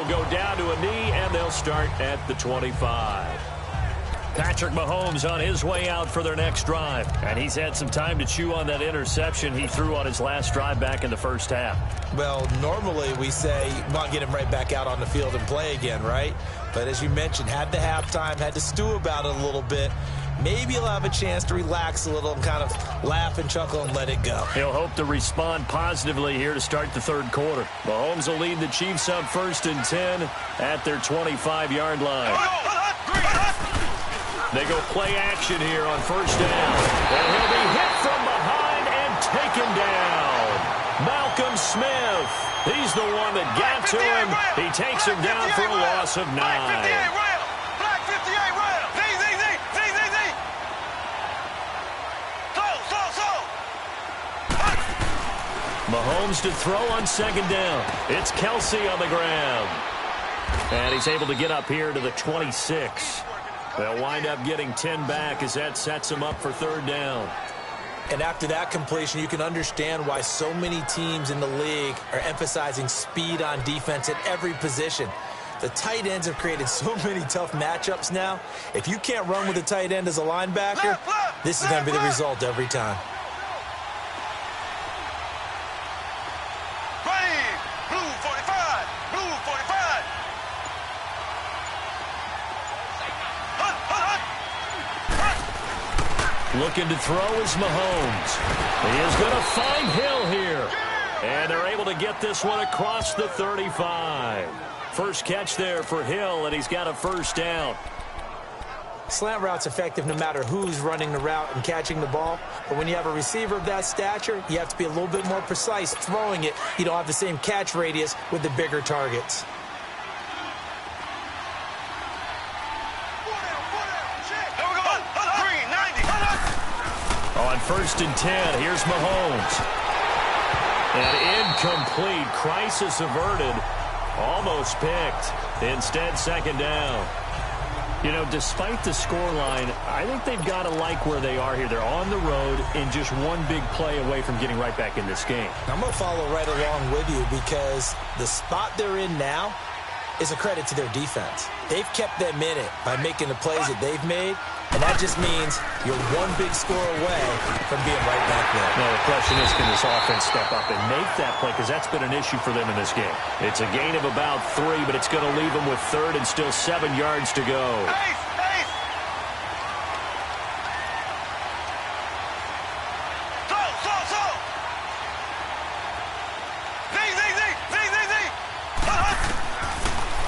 He'll go down to a knee, and they'll start at the 25. Patrick Mahomes on his way out for their next drive. And he's had some time to chew on that interception he threw on his last drive back in the first half. Well, normally we say, well, get him right back out on the field and play again, right? But as you mentioned, had the halftime, had to stew about it a little bit. Maybe he'll have a chance to relax a little and kind of laugh and chuckle and let it go. He'll hope to respond positively here to start the third quarter. Mahomes will lead the Chiefs up 1st and 10 at their 25-yard line. They go play action here on 1st down. And he'll be hit from behind and taken down. Malcolm Smith. He's the one that got to him. He takes him down for a loss of 9. Mahomes to throw on 2nd down. It's Kelsey on the ground. And he's able to get up here to the 26. They'll wind up getting 10 back as that sets him up for 3rd down. And after that completion, you can understand why so many teams in the league are emphasizing speed on defense at every position. The tight ends have created so many tough matchups now. If you can't run with a tight end as a linebacker, this is going to be the result every time. Looking to throw is Mahomes. He is going to find Hill here. And they're able to get this one across the 35. First catch there for Hill, and he's got a 1st down. Slant route's effective no matter who's running the route and catching the ball. But when you have a receiver of that stature, you have to be a little bit more precise throwing it. You don't have the same catch radius with the bigger targets. On 1st and 10, here's Mahomes. And incomplete. Crisis averted. Almost picked. Instead, 2nd down. You know, despite the scoreline, I think they've got to like where they are here. They're on the road and just one big play away from getting right back in this game. I'm going to follow right along with you because the spot they're in now is a credit to their defense. They've kept them in it by making the plays that they've made, and that just means you're one big score away from being right back there. No, the question is, can this offense step up and make that play? Because that's been an issue for them in this game. It's a gain of about 3, but it's going to leave them with 3rd and still 7 yards to go.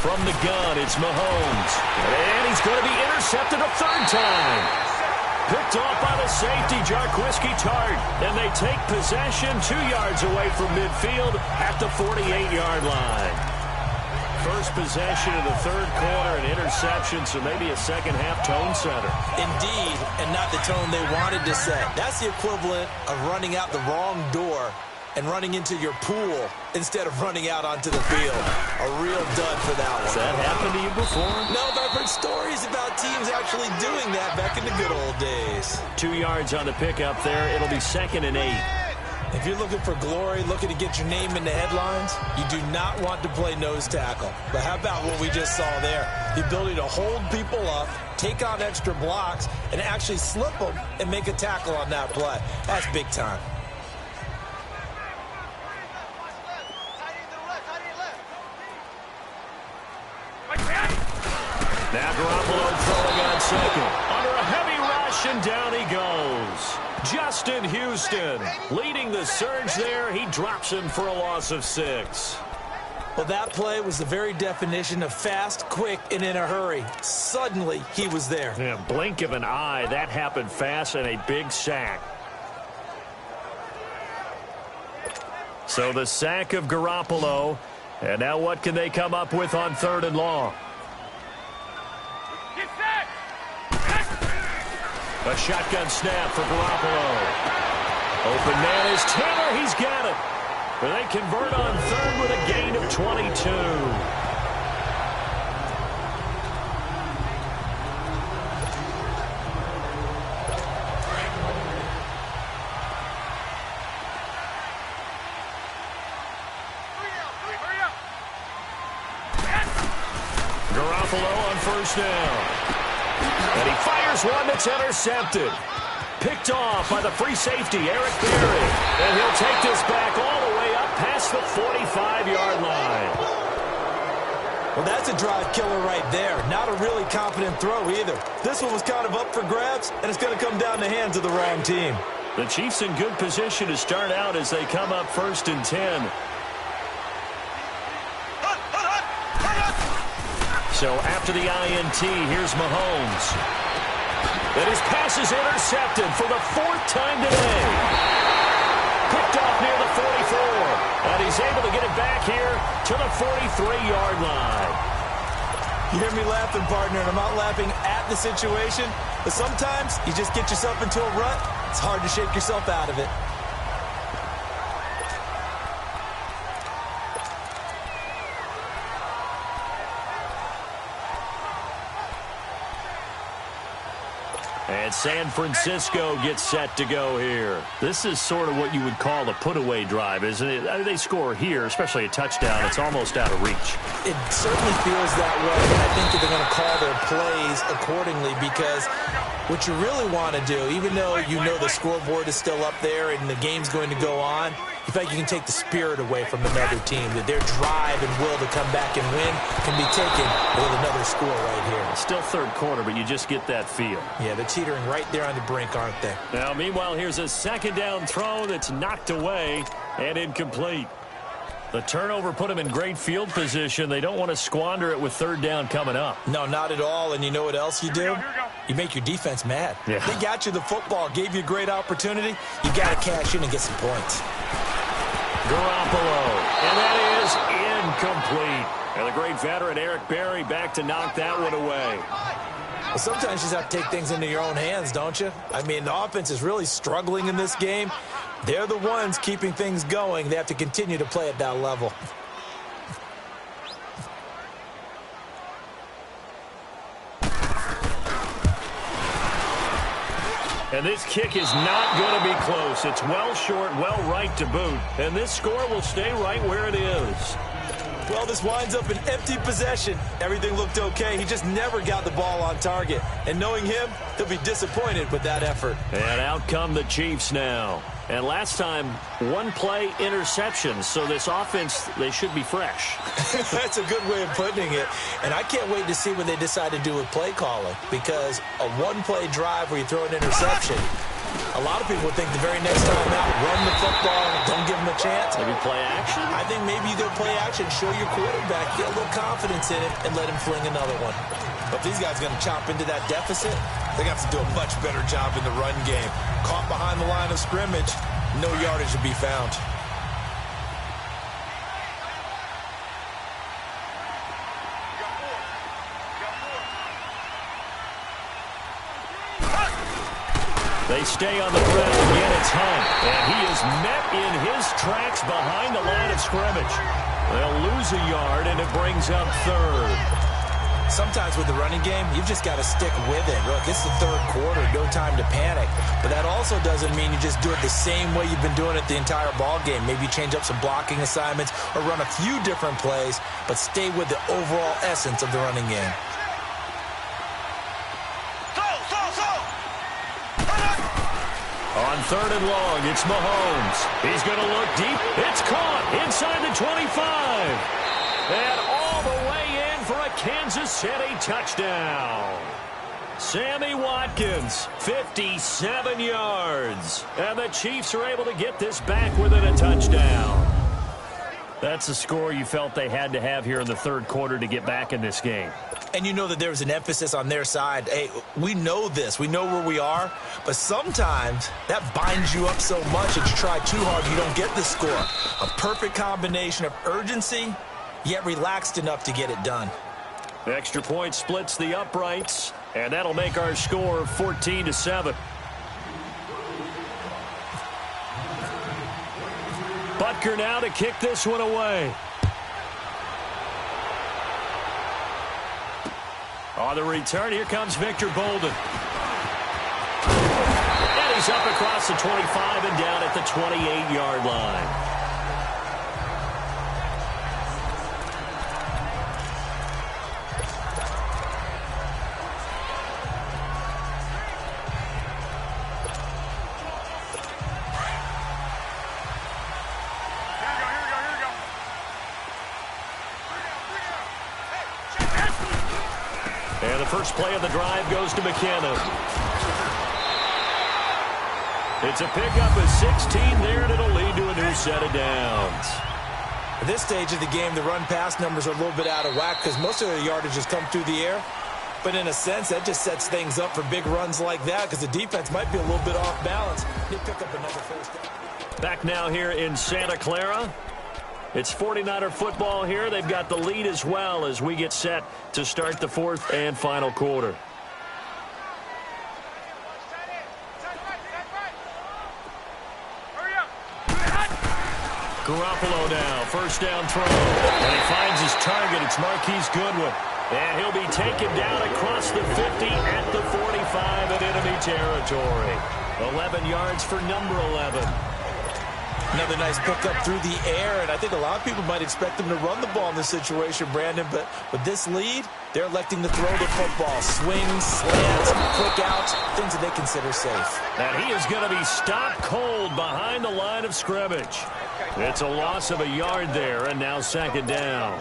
From the gun, it's Mahomes. And he's going to be intercepted a 3rd time. Picked off by the safety, Jarquiski Tart. And they take possession 2 yards away from midfield at the 48-yard line. First possession of the 3rd quarter, an interception, so maybe a second-half tone setter. Indeed, and not the tone they wanted to set. That's the equivalent of running out the wrong door and running into your pool instead of running out onto the field. A real dud for that one. Has that happened to you before? No, but I've heard stories about teams actually doing that back in the good old days. 2 yards on the pickup there. It'll be 2nd and 8. If you're looking for glory, looking to get your name in the headlines, you do not want to play nose tackle. But how about what we just saw there? The ability to hold people up, take on extra blocks, and actually slip them and make a tackle on that play. That's big time. Now Garoppolo throwing on 2nd. Under a heavy rush, and down he goes. Justin Houston leading the surge there. He drops him for a loss of 6. Well, that play was the very definition of fast, quick, and in a hurry. Suddenly, he was there. Yeah, blink of an eye. That happened fast, and a big sack. So the sack of Garoppolo. And now what can they come up with on 3rd and long? A shotgun snap for Garoppolo. Open man is Taylor. He's got it. But they convert on 3rd with a gain of 22. Garoppolo on first down. And he fires one that's intercepted. Picked off by the free safety, Eric Berry. And he'll take this back all the way up past the 45-yard line. Well, that's a drive killer right there. Not a really confident throw either. This one was kind of up for grabs, and it's going to come down the hands of the wrong team. The Chiefs in good position to start out as they come up 1st and 10. So after the INT, here's Mahomes. And his pass is intercepted for the 4th time today. Picked off near the 44. And he's able to get it back here to the 43-yard line. You hear me laughing, partner, and I'm not laughing at the situation. But sometimes you just get yourself into a rut. It's hard to shake yourself out of it. And San Francisco gets set to go here. This is sort of what you would call a put-away drive, isn't it? I mean, they score here, especially a touchdown. It's almost out of reach. It certainly feels that way, and I think that they're going to call their plays accordingly because what you really want to do, even though you know the scoreboard is still up there and the game's going to go on, you feel like you can take the spirit away from another team, that their drive and will to come back and win can be taken with another score right here. Still 3rd quarter, but you just get that feel. Yeah, they're teetering right there on the brink, aren't they? Now, meanwhile, here's a 2nd down throw that's knocked away and incomplete. The turnover put them in great field position. They don't want to squander it with 3rd down coming up. No, not at all. And you know what else you do? You make your defense mad. Yeah. They got you the football, gave you a great opportunity. You got to cash in and get some points. Garoppolo, and that is incomplete. And the great veteran Eric Berry back to knock that one away. Well, sometimes you just have to take things into your own hands, don't you? I mean, the offense is really struggling in this game. They're the ones keeping things going. They have to continue to play at that level. And this kick is not going to be close. It's well short, well right to boot. And this score will stay right where it is. Well, this winds up an empty possession. Everything looked okay. He just never got the ball on target. And knowing him, he'll be disappointed with that effort. And out come the Chiefs now. And last time, 1-play interception. So this offense, they should be fresh. That's a good way of putting it. And I can't wait to see what they decide to do with play calling. Because a 1-play drive where you throw an interception, a lot of people would think the very next time out, run the football, don't give them a chance. Maybe play action? I think maybe you go play action, show your quarterback, get a little confidence in it, and let him fling another one. But these guys are going to chop into that deficit. They're going to have to do a much better job in the run game. Caught behind the line of scrimmage, no yardage to be found. They stay on the ground. Again, it's Hunt. And he is met in his tracks behind the line of scrimmage. They'll lose a yard, and it brings up 3rd. Sometimes with the running game, you've just got to stick with it. Look, it's the 3rd quarter, no time to panic. But that also doesn't mean you just do it the same way you've been doing it the entire ball game. Maybe change up some blocking assignments or run a few different plays, but stay with the overall essence of the running game. On 3rd and long, it's Mahomes. He's going to look deep. It's caught inside the 25. And all the way in for a Kansas City touchdown. Sammy Watkins, 57 yards. And the Chiefs are able to get this back within a touchdown. That's the score you felt they had to have here in the 3rd quarter to get back in this game. And you know that there was an emphasis on their side. Hey, we know this. We know where we are. But sometimes that binds you up so much that you try too hard, you don't get the score. A perfect combination of urgency, yet relaxed enough to get it done. The extra point splits the uprights, and that'll make our score 14-7. Butker now to kick this one away. On the return, here comes Victor Bolden. And he's up across the 25 and down at the 28-yard line. And the first play of the drive goes to McKinnon. It's a pickup of 16 there, and it'll lead to a new set of downs. At this stage of the game, the run-pass numbers are a little bit out of whack because most of the yardage has come through the air. But in a sense, that just sets things up for big runs like that because the defense might be a little bit off balance. They pick up another first down. Back now here in Santa Clara. It's 49er football here. They've got the lead as well as we get set to start the fourth and final quarter. Garoppolo now, first down throw. And he finds his target. It's Marquise Goodwin. And he'll be taken down across the 50 at the 45 in enemy territory. 11 yards for number 11. Another nice pickup through the air, and I think a lot of people might expect them to run the ball in this situation, Brandon, but with this lead, they're electing to throw the football. Swings, slants, quick outs, things that they consider safe. And he is going to be stopped cold behind the line of scrimmage. It's a loss of a yard there, and now second down.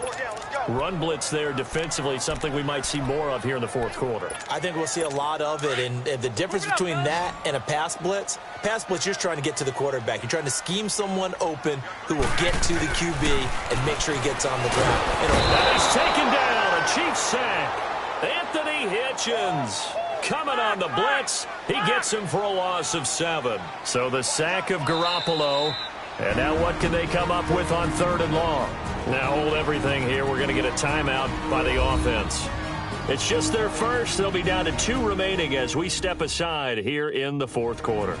Run blitz there defensively, something we might see more of here in the fourth quarter. I think we'll see a lot of it, and the difference between that and a pass blitz, you're just trying to get to the quarterback. You're trying to scheme someone open who will get to the QB and make sure he gets on the ground. And he's taken down, a Chiefs sack. Anthony Hitchens coming on the blitz. He gets him for a loss of 7. So the sack of Garoppolo. And now what can they come up with on third and long? Now hold everything here. We're going to get a timeout by the offense. It's just their first. They'll be down to 2 remaining as we step aside here in the fourth quarter.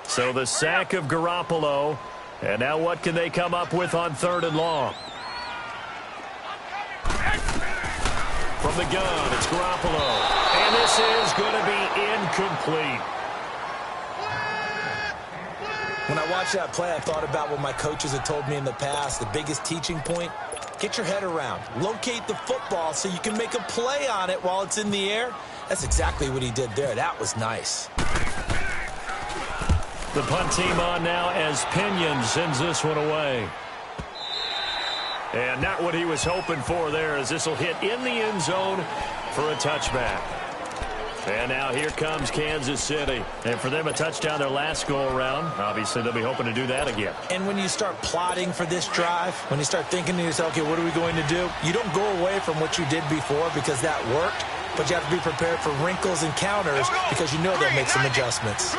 So the sack of Garoppolo. And now what can they come up with on third and long? From the gun, it's Garoppolo. And this is going to be incomplete. When I watched that play, I thought about what my coaches had told me in the past. The biggest teaching point, get your head around. Locate the football so you can make a play on it while it's in the air. That's exactly what he did there. That was nice. The punt team on now as Pinion sends this one away. And not what he was hoping for there, as this will hit in the end zone for a touchback. And now here comes Kansas City. And for them, a touchdown their last go-around. Obviously, they'll be hoping to do that again. And when you start plotting for this drive, when you start thinking to yourself, okay, what are we going to do? You don't go away from what you did before because that worked, but you have to be prepared for wrinkles and counters because you know they'll make some adjustments.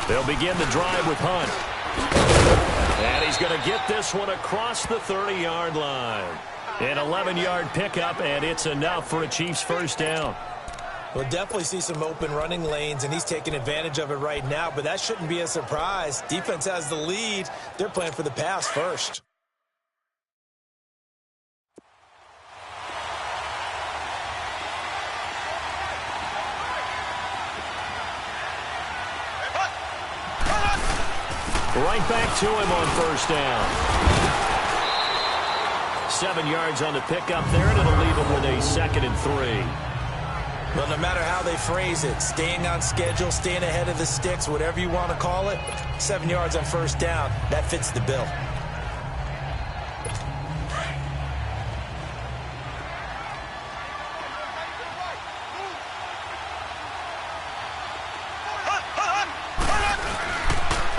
They'll begin the drive with Hunt. And he's going to get this one across the 30-yard line. An 11-yard pickup, and it's enough for a Chiefs first down. We'll definitely see some open running lanes, and he's taking advantage of it right now, but that shouldn't be a surprise. Defense has the lead. They're playing for the pass first. Right back to him on first down. 7 yards on the pickup there, and it'll leave him with a 2nd and 3. Well, no matter how they phrase it, staying on schedule, staying ahead of the sticks, whatever you want to call it, 7 yards on first down, that fits the bill.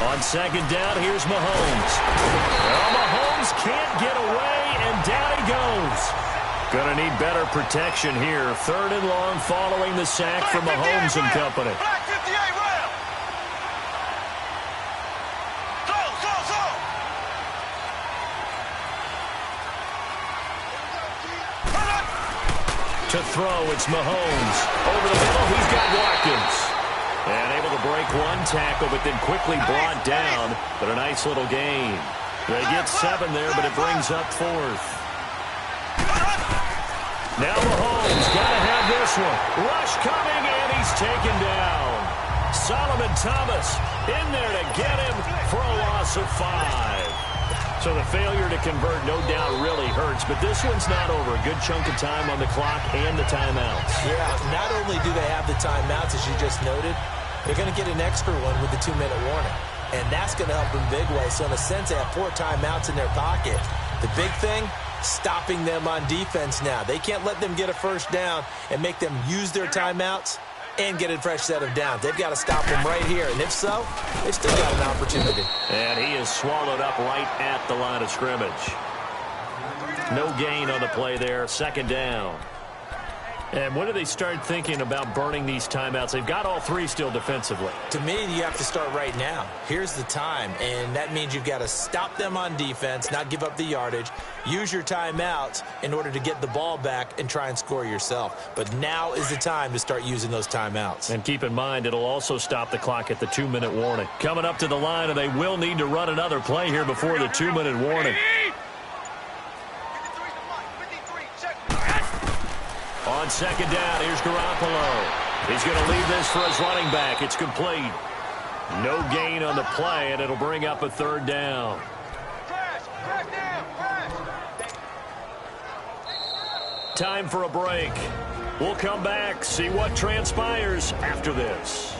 On second down, here's Mahomes. Well, Mahomes can't get away, and down he goes. Going to need better protection here. 3rd and long following the sack from Mahomes and company. To throw, it's Mahomes. Over the middle, he's got Watkins. And able to break one tackle, but then quickly brought down. But a nice little gain. They get 7 there, but it brings up 4th. Now Mahomes got to have this one. Rush coming, and he's taken down. Solomon Thomas in there to get him for a loss of 5. So the failure to convert, no doubt, really hurts. But this one's not over. A good chunk of time on the clock and the timeouts. Yeah, not only do they have the timeouts, as you just noted, they're going to get an extra one with the 2-minute warning. And that's going to help them big way. So in a sense, they have 4 timeouts in their pocket. The big thing, stopping them on defense now. They can't let them get a first down and make them use their timeouts and get a fresh set of downs. They've got to stop them right here. And if so, they've still got an opportunity. And he is swallowed up right at the line of scrimmage. No gain on the play there. 2nd down. And when do they start thinking about burning these timeouts? They've got all 3 still defensively. To me, you have to start right now. Here's the time, and that means you've got to stop them on defense, not give up the yardage, use your timeouts in order to get the ball back and try and score yourself. But now is the time to start using those timeouts. And keep in mind, it'll also stop the clock at the 2-minute warning. Coming up to the line, and they will need to run another play here before the 2-minute warning. On 2nd down, here's Garoppolo. He's going to leave this for his running back. It's complete. No gain on the play, and it'll bring up a 3rd down. Time for a break. We'll come back, see what transpires after this.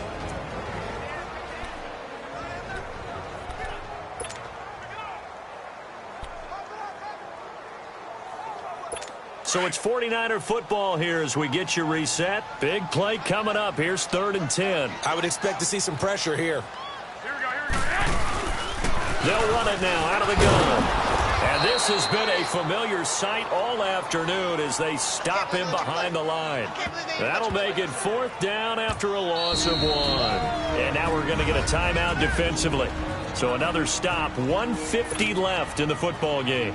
So it's 49er football here as we get you reset. Big play coming up. Here's 3rd and 10. I would expect to see some pressure here. They'll run it now out of the gun. And this has been a familiar sight all afternoon as they stop him behind the line. That'll make it 4th down after a loss of 1. And now we're going to get a timeout defensively. So another stop, 1:50 left in the football game.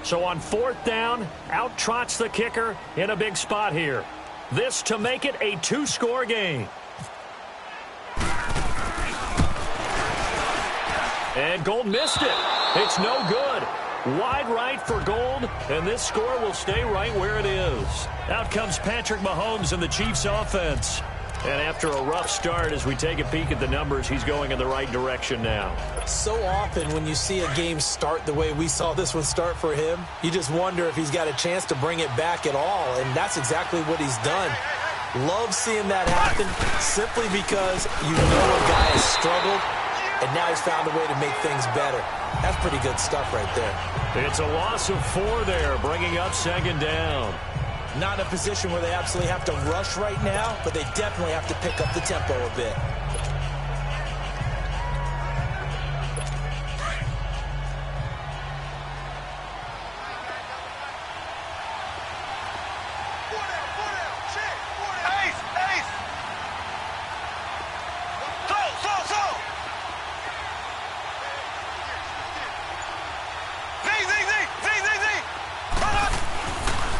So on 4th down, out trots the kicker in a big spot here. This to make it a 2-score game. And Gold missed it. It's no good. Wide right for Gold, and this score will stay right where it is. Out comes Patrick Mahomes and the Chiefs offense. And after a rough start, as we take a peek at the numbers, he's going in the right direction now. So often when you see a game start the way we saw this one start for him, you just wonder if he's got a chance to bring it back at all, and that's exactly what he's done. Love seeing that happen simply because you know a guy has struggled, and now he's found a way to make things better. That's pretty good stuff right there. It's a loss of 4 there, bringing up 2nd down. Not in a position where they absolutely have to rush right now, but they definitely have to pick up the tempo a bit.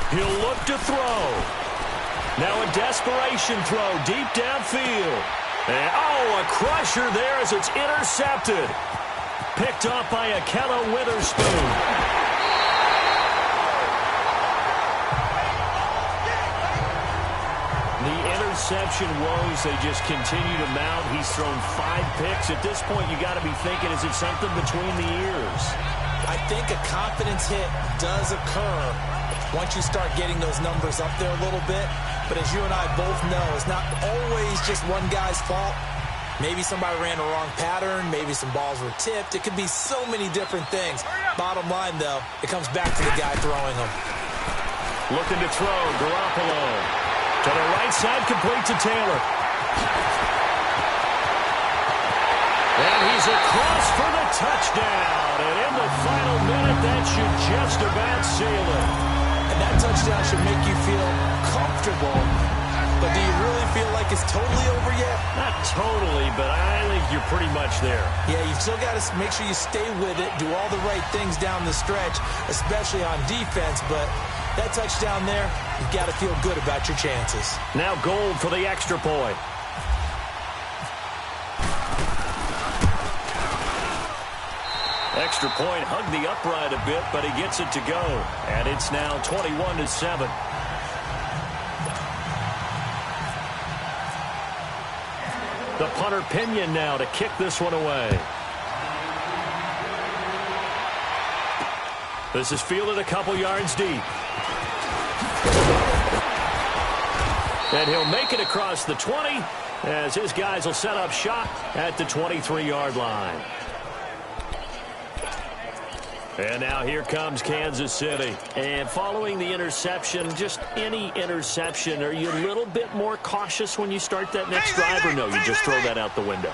He'll look to throw. Now a desperation throw deep downfield. And, oh, a crusher there as it's intercepted. Picked off by Akella Witherspoon. The interception woes, they just continue to mount. He's thrown 5 picks. At this point, you got to be thinking, is it something between the ears? I think a confidence hit does occur once you start getting those numbers up there a little bit. But as you and I both know, it's not always just one guy's fault. Maybe somebody ran a wrong pattern. Maybe some balls were tipped. It could be so many different things. Bottom line, though, it comes back to the guy throwing them. Looking to throw, Garoppolo. To the right side, complete to Taylor. And he's across for the touchdown. And in the final minute, that should just about seal it. And that touchdown should make you feel comfortable. But do you really feel like it's totally over yet? Not totally, but I think you're pretty much there. Yeah, you've still got to make sure you stay with it, do all the right things down the stretch, especially on defense. But that touchdown there, you've got to feel good about your chances. Now Gold for the extra point. Extra point hugged the upright a bit, but he gets it to go. And it's now 21-7. The punter Pinion now to kick this one away. This is fielded a couple yards deep. And he'll make it across the 20 as his guys will set up shop at the 23-yard line. And now here comes Kansas City. And following the interception, just any interception, are you a little bit more cautious when you start that next drive, or no, you just throw that out the window?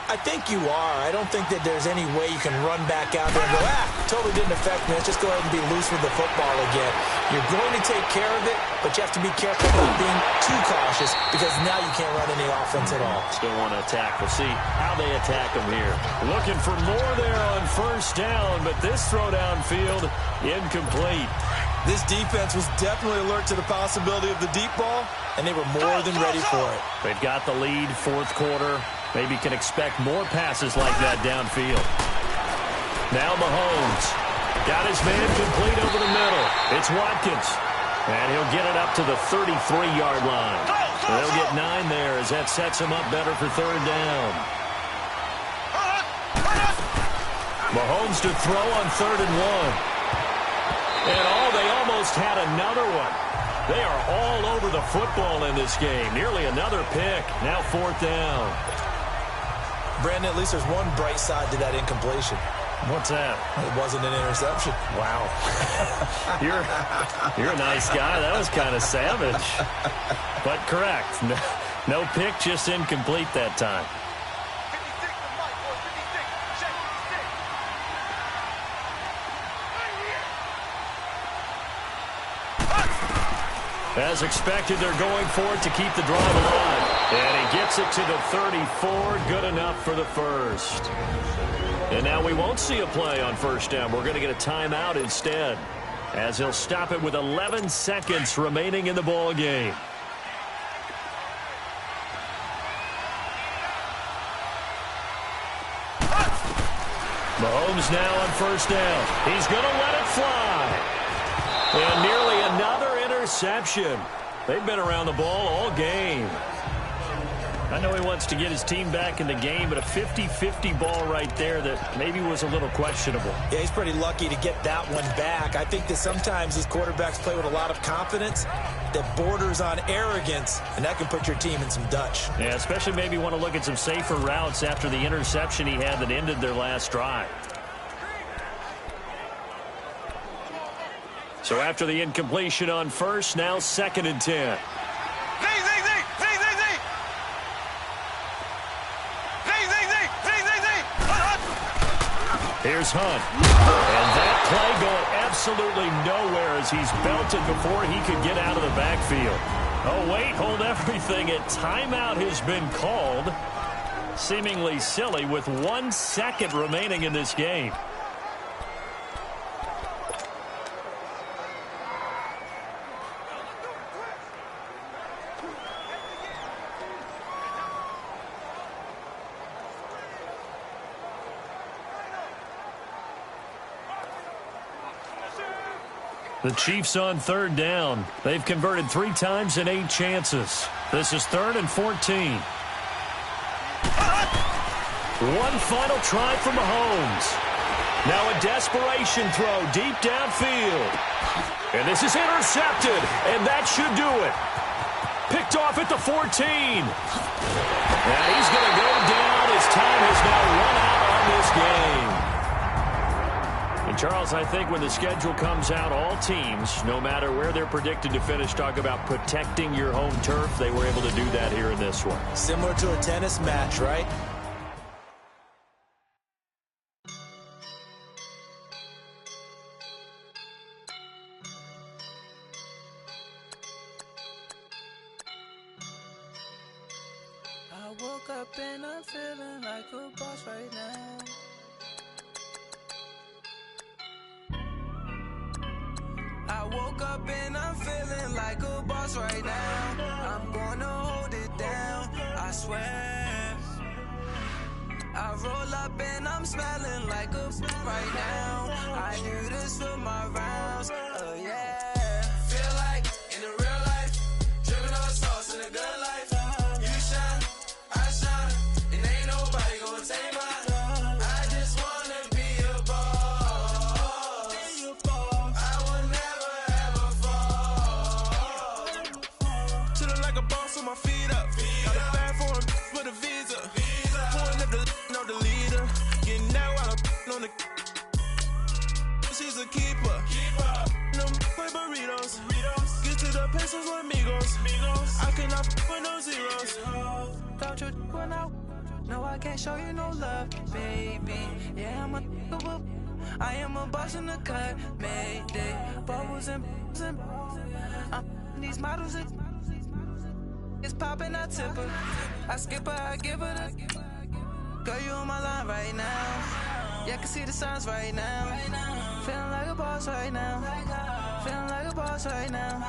I think you are. I don't think that there's any way you can run back out there and go, totally didn't affect me. Let's just go ahead and be loose with the football again. You're going to take care of it, but you have to be careful about being too cautious because now you can't run any offense at all. Still want to attack. We'll see how they attack them here. Looking for more there on first down, but this throw downfield incomplete. This defense was definitely alert to the possibility of the deep ball, and they were more than ready for it. They've got the lead, fourth quarter. Maybe can expect more passes like that downfield. Now Mahomes got his man complete over the middle. It's Watkins, and he'll get it up to the 33-yard line. They'll get 9 there as that sets him up better for third down. Mahomes to throw on 3rd and 1. And they almost had another one. They are all over the football in this game. Nearly another pick. Now 4th down. Brandon, at least there's one bright side to that incompletion. What's that? It wasn't an interception. Wow. You're a nice guy. That was kind of savage. But correct. No pick, just incomplete that time. As expected, they're going for it to keep the drive alive. And he gets it to the 34. Good enough for the first. And now we won't see a play on first down. We're going to get a timeout instead, as he'll stop it with 11 seconds remaining in the ball game. Mahomes now on first down. He's going to let it fly. And nearly another interception. They've been around the ball all game. I know he wants to get his team back in the game, but a 50-50 ball right there that maybe was a little questionable. Yeah, he's pretty lucky to get that one back. I think that sometimes these quarterbacks play with a lot of confidence that borders on arrogance, and that can put your team in some Dutch. Yeah, especially maybe want to look at some safer routes after the interception he had that ended their last drive. So after the incompletion on first, now 2nd and 10. Here's Hunt. And that play going absolutely nowhere as he's belted before he could get out of the backfield. Oh, wait, hold everything. A timeout has been called. Seemingly silly with 1 second remaining in this game. The Chiefs on 3rd down. They've converted 3 times in 8 chances. This is 3rd and 14. One final try for Mahomes. Now a desperation throw deep downfield. And this is intercepted, and that should do it. Picked off at the 14. And he's going to go down. His time has now run out on this game. And Charles, I think when the schedule comes out, all teams, no matter where they're predicted to finish, talk about protecting your home turf. They were able to do that here in this one. Similar to a tennis match, right? I woke up and I'm feeling like a boss right now. I woke up and I'm feeling like a boss right now. I'm gonna hold it down, I swear. I roll up and I'm smelling like a right now. I do this for my rounds, oh yeah. Feel like in the real life, dripping on sauce in a good life. You shine, I shine, like a boss on my feet up. Got a bag for him with a visa. Pulling up the leader. Getting that while I'm on the. She's a keeper. Them play burritos. Get to the pesos with amigos. I cannot with no zeros. Don't you run out? No, I can't show you no love, baby. Yeah, I am a boss in the cut, mayday. Bubbles and these models it's popping, I tip her. I skip her, I give her the. Girl, you on my line right now. Yeah, I can see the signs right now. Feeling like a boss right now. Feeling like a boss right now.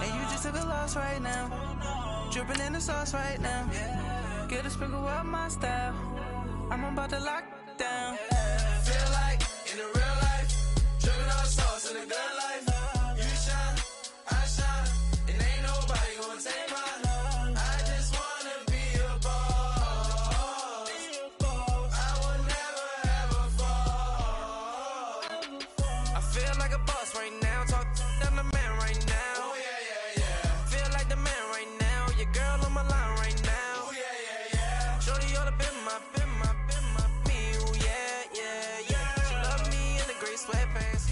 And you just took a loss right now. Dripping in the sauce right now. Get a sprinkle up my style. I'm about to lock down. Feel like in the real life, dripping on sauce in the good life. You shine, I shine, and ain't nobody gonna take mine. I just wanna be a boss. I would never ever fall. I feel like a boss right now. Talk to the man right now. Oh yeah. Feel like the man right now. Your girl on my line right now. Oh yeah. Shorty oughta been my me. Oh yeah. She love me in the gray sweatpants.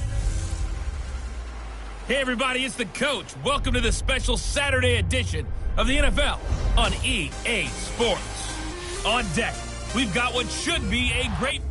Hey everybody, it's the coach. Welcome to the special Saturday edition of the NFL on EA Sports. On deck, we've got what should be a great